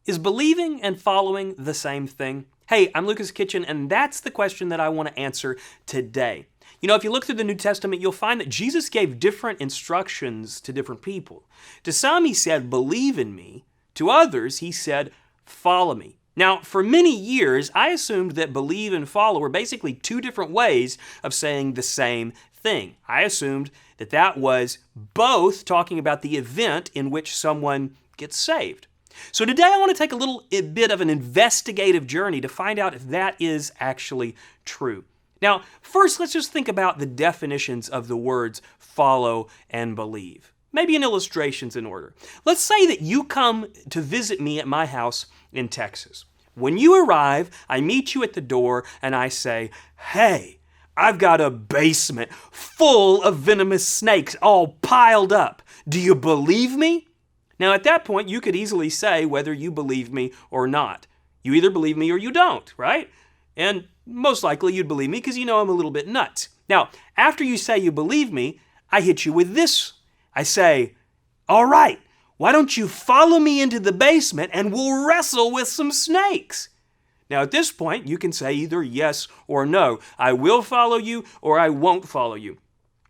Is believing and following the same thing? Hey, I'm Lucas Kitchen, and that's the question that I want to answer today. You know, if you look through the New Testament, you'll find that Jesus gave different instructions to different people. To some, he said, believe in me. To others, he said, follow me. Now, for many years, I assumed that believe and follow were basically two different ways of saying the same thing. I assumed that that was both talking about the event in which someone gets saved. So today I want to take a bit of an investigative journey to find out if that is actually true. Now, first, let's just think about the definitions of the words follow and believe. Maybe in illustrations in order. Let's say that you come to visit me at my house in Texas. When you arrive, I meet you at the door and I say, hey, I've got a basement full of venomous snakes all piled up. Do you believe me? Now, at that point, you could easily say whether you believe me or not. You either believe me or you don't, right? And most likely you'd believe me because you know I'm a little bit nuts. Now, after you say you believe me, I hit you with this. I say, all right, why don't you follow me into the basement and we'll wrestle with some snakes? Now, at this point, you can say either yes or no. I will follow you or I won't follow you.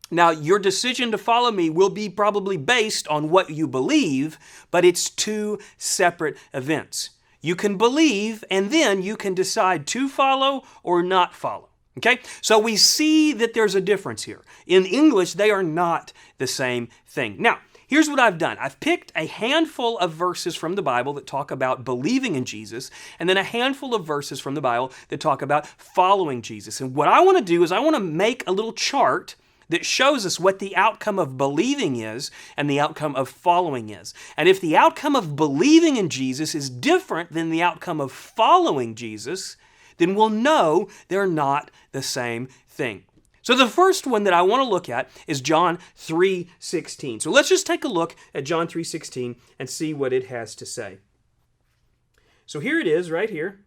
Now, your decision to follow me will be probably based on what you believe, but it's two separate events. You can believe, and then you can decide to follow or not follow. Okay? So we see that there's a difference here. In English, they are not the same thing. Now, here's what I've done. I've picked a handful of verses from the Bible that talk about believing in Jesus, and then a handful of verses from the Bible that talk about following Jesus. And what I want to do is I want to make a little chart that shows us what the outcome of believing is and the outcome of following is. And if the outcome of believing in Jesus is different than the outcome of following Jesus, then we'll know they're not the same thing. So the first one that I want to look at is John 3:16. So let's just take a look at John 3:16 and see what it has to say. So here it is right here.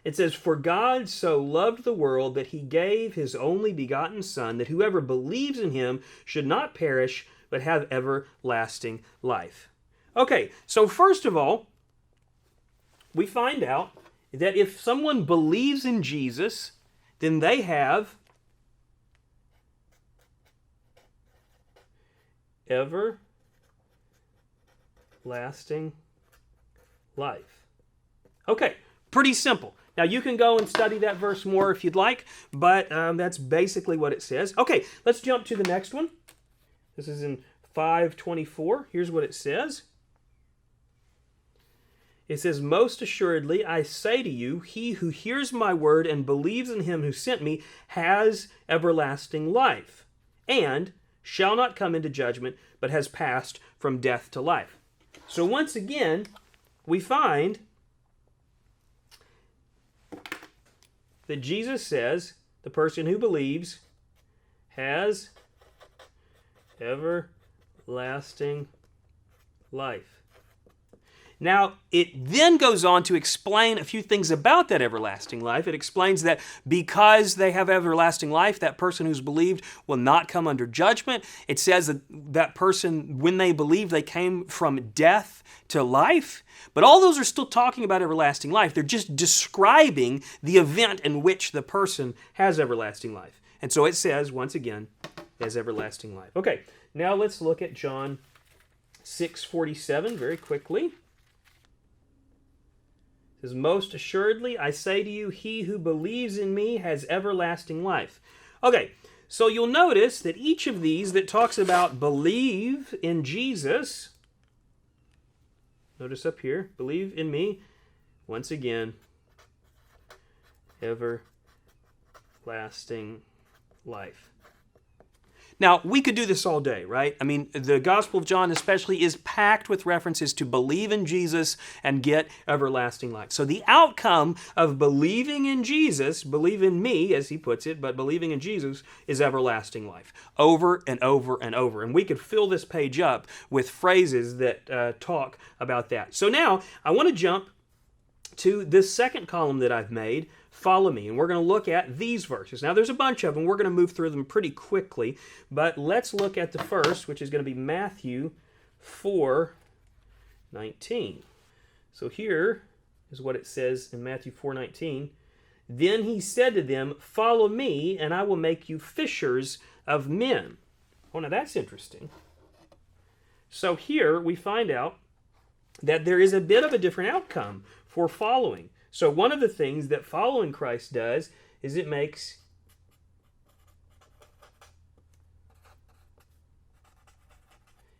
It says, for God so loved the world that he gave his only begotten Son, that whoever believes in him should not perish, but have everlasting life. Okay, so first of all, we find out that if someone believes in Jesus, then they have everlasting life. Okay, pretty simple. Now, you can go and study that verse more if you'd like, but that's basically what it says. Okay, let's jump to the next one. This is in 5:24. Here's what it says. It says, most assuredly, I say to you, he who hears my word and believes in him who sent me has everlasting life, and shall not come into judgment, but has passed from death to life. So once again, we find that Jesus says the person who believes has everlasting life. Now, it then goes on to explain a few things about that everlasting life. It explains that because they have everlasting life, that person who's believed will not come under judgment. It says that that person, when they believe, they came from death to life. But all those are still talking about everlasting life. They're just describing the event in which the person has everlasting life. And so it says, once again, has everlasting life. Okay, now let's look at John 6:47 very quickly. It says, most assuredly, I say to you, he who believes in me has everlasting life. Okay, so you'll notice that each of these that talks about believe in Jesus, notice up here, believe in me, once again, everlasting life. Now, we could do this all day, right? I mean, the Gospel of John especially is packed with references to believe in Jesus and get everlasting life. So the outcome of believing in Jesus, believe in me, as he puts it, but believing in Jesus is everlasting life, over and over and over. And we could fill this page up with phrases that talk about that. So now, I want to jump to this second column that I've made, follow me, and we're going to look at these verses. Now, there's a bunch of them. We're going to move through them pretty quickly, but let's look at the first, which is going to be Matthew 4:19. So here is what it says in Matthew 4:19. Then he said to them, "Follow me, and I will make you fishers of men." Oh, now that's interesting. So here we find out that there is a bit of a different outcome for following. So one of the things that following Christ does is it makes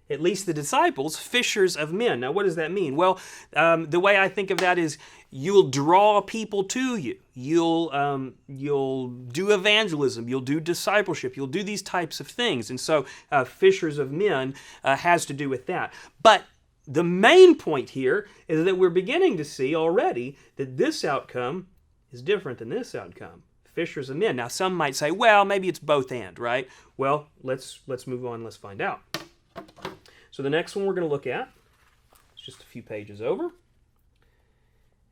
at least the disciples fishers of men. Now, what does that mean? Well, the way I think of that is you'll draw people to you. You'll do evangelism. You'll do discipleship. You'll do these types of things. And so fishers of men has to do with that. But the main point here is that we're beginning to see already that this outcome is different than this outcome. Fishers of men. Now, some might say, well, maybe it's both and, right? Well, let's move on. Let's find out. So the next one we're going to look at is just a few pages over.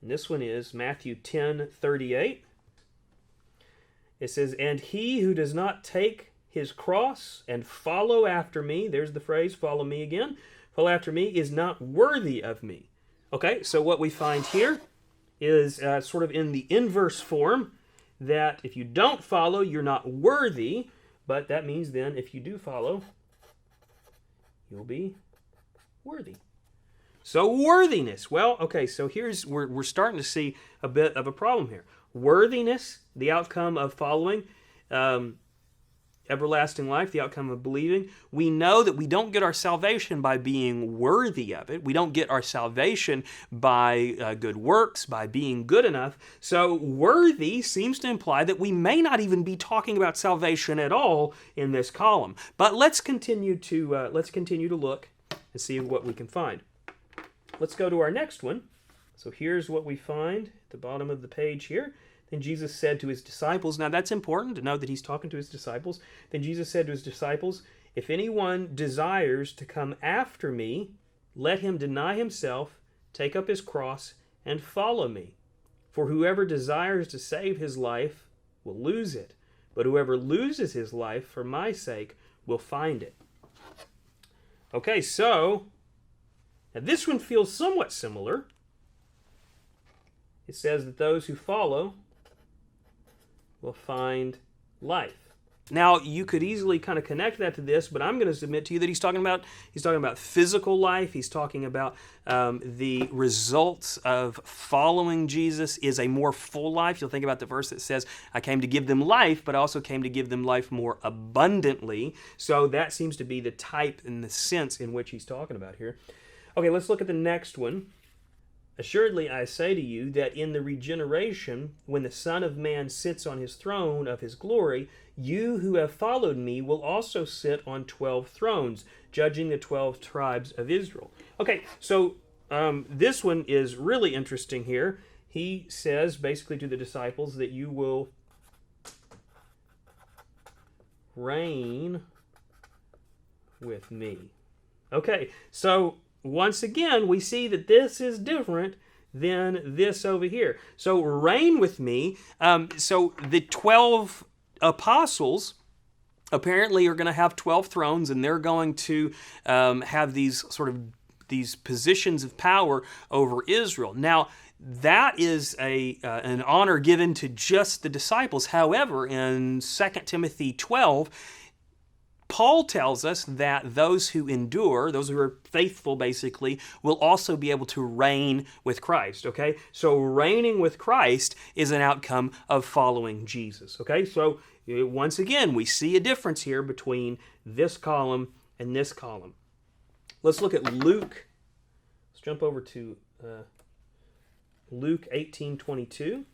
And this one is Matthew 10:38. It says, "And he who does not take his cross and follow after me," there's the phrase, follow me again, follow after me, "is not worthy of me." Okay, so what we find here is sort of in the inverse form, that if you don't follow, you're not worthy, but that means then if you do follow, you'll be worthy. So worthiness. Well, okay, so we're starting to see a bit of a problem here. Worthiness, the outcome of following, everlasting life, the outcome of believing. We know that we don't get our salvation by being worthy of it. We don't get our salvation by good works, by being good enough. So worthy seems to imply that we may not even be talking about salvation at all in this column. But let's continue to look and see what we can find. Let's go to our next one. So here's what we find at the bottom of the page here. Then Jesus said to his disciples, now that's important to know that he's talking to his disciples. Then Jesus said to his disciples, "If anyone desires to come after me, let him deny himself, take up his cross, and follow me. For whoever desires to save his life will lose it, but whoever loses his life for my sake will find it." Okay, so now this one feels somewhat similar. It says that those who follow will find life. Now, you could easily kind of connect that to this, but I'm going to submit to you that he's talking about physical life. He's talking about the results of following Jesus is a more full life. You'll think about the verse that says, "I came to give them life, but I also came to give them life more abundantly." So that seems to be the type and the sense in which he's talking about here. Okay, let's look at the next one. "Assuredly, I say to you that in the regeneration, when the Son of Man sits on his throne of his glory, you who have followed me will also sit on 12 thrones, judging the 12 tribes of Israel." Okay, so this one is really interesting here. He says basically to the disciples that you will reign with me. Okay, so once again, we see that this is different than this over here. So reign with me. So the 12 apostles apparently are going to have 12 thrones, and they're going to have these positions of power over Israel. Now, that is an honor given to just the disciples. However, in 2 Timothy 12, Paul tells us that those who endure, those who are faithful basically, will also be able to reign with Christ, okay? So reigning with Christ is an outcome of following Jesus, okay? So once again, we see a difference here between this column and this column. Let's look at Luke. Let's jump over to Luke 18:22.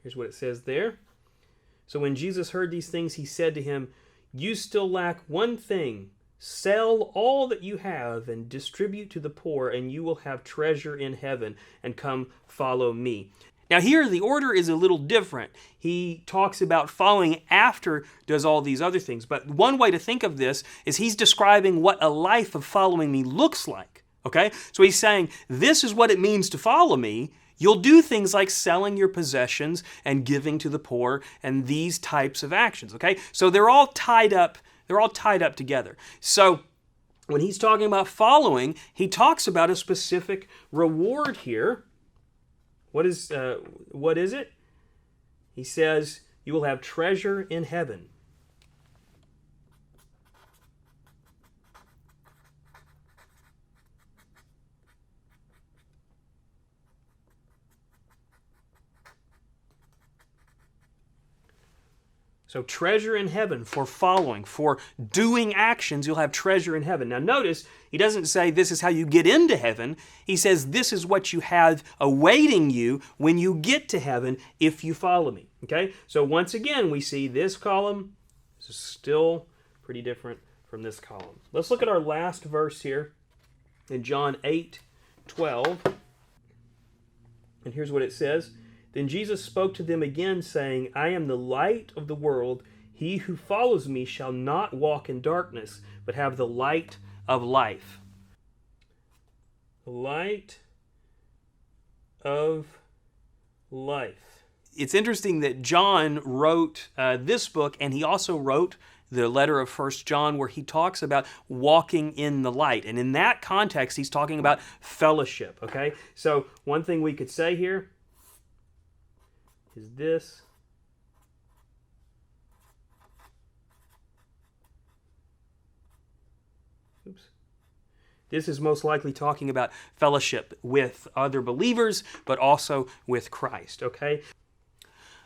Here's what it says there. "So when Jesus heard these things, he said to him, 'You still lack one thing. Sell all that you have and distribute to the poor, and you will have treasure in heaven, and come follow me.'" Now here the order is a little different. He talks about following after does all these other things. But one way to think of this is he's describing what a life of following me looks like. Okay? So he's saying, this is what it means to follow me. You'll do things like selling your possessions and giving to the poor and these types of actions, okay? So they're all tied up together. So when he's talking about following, he talks about a specific reward here. What is it? He says, you will have treasure in heaven. So treasure in heaven for following, for doing actions, you'll have treasure in heaven. Now notice, he doesn't say this is how you get into heaven. He says this is what you have awaiting you when you get to heaven if you follow me. Okay? So once again, we see this column is still pretty different from this column. Let's look at our last verse here in John 8:12. And here's what it says. Then Jesus spoke to them again, saying, I am the light of the world. He who follows me shall not walk in darkness, but have the light of life. The light of life. It's interesting that John wrote this book, and he also wrote the letter of 1 John, where he talks about walking in the light. And in that context, he's talking about fellowship, okay? So one thing we could say here is this. Oops. This is most likely talking about fellowship with other believers, but also with Christ, okay?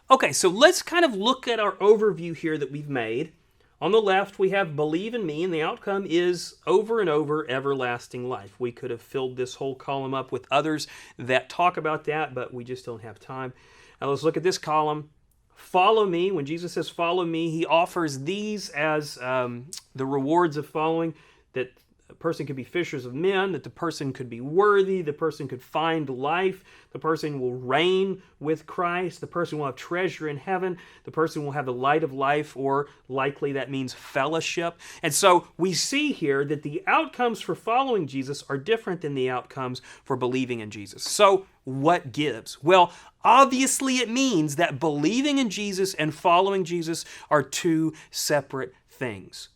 Okay, so let's kind of look at our overview here that we've made. On the left, we have believe in me, and the outcome is over and over everlasting life. We could have filled this whole column up with others that talk about that, but we just don't have time. Now let's look at this column. Follow me. When Jesus says follow me, he offers these as the rewards of following, that a person could be fishers of men, that the person could be worthy, the person could find life, the person will reign with Christ, the person will have treasure in heaven, the person will have the light of life, or likely that means fellowship. And so we see here that the outcomes for following Jesus are different than the outcomes for believing in Jesus. So what gives? Well, obviously it means that believing in Jesus and following Jesus are two separate things.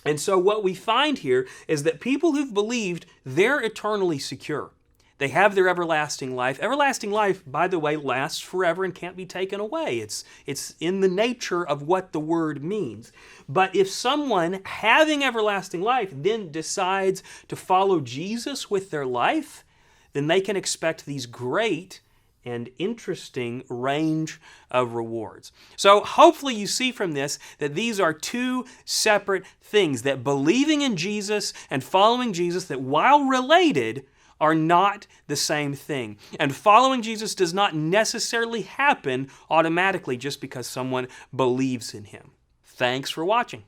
And so what we find here is that people who've believed, they're eternally secure. They have their everlasting life. Everlasting life, by the way, lasts forever and can't be taken away. It's in the nature of what the word means. But if someone having everlasting life then decides to follow Jesus with their life, then they can expect these great and interesting range of rewards. So hopefully you see from this that these are two separate things, that believing in Jesus and following Jesus, that while related, are not the same thing. And following Jesus does not necessarily happen automatically just because someone believes in him. Thanks for watching.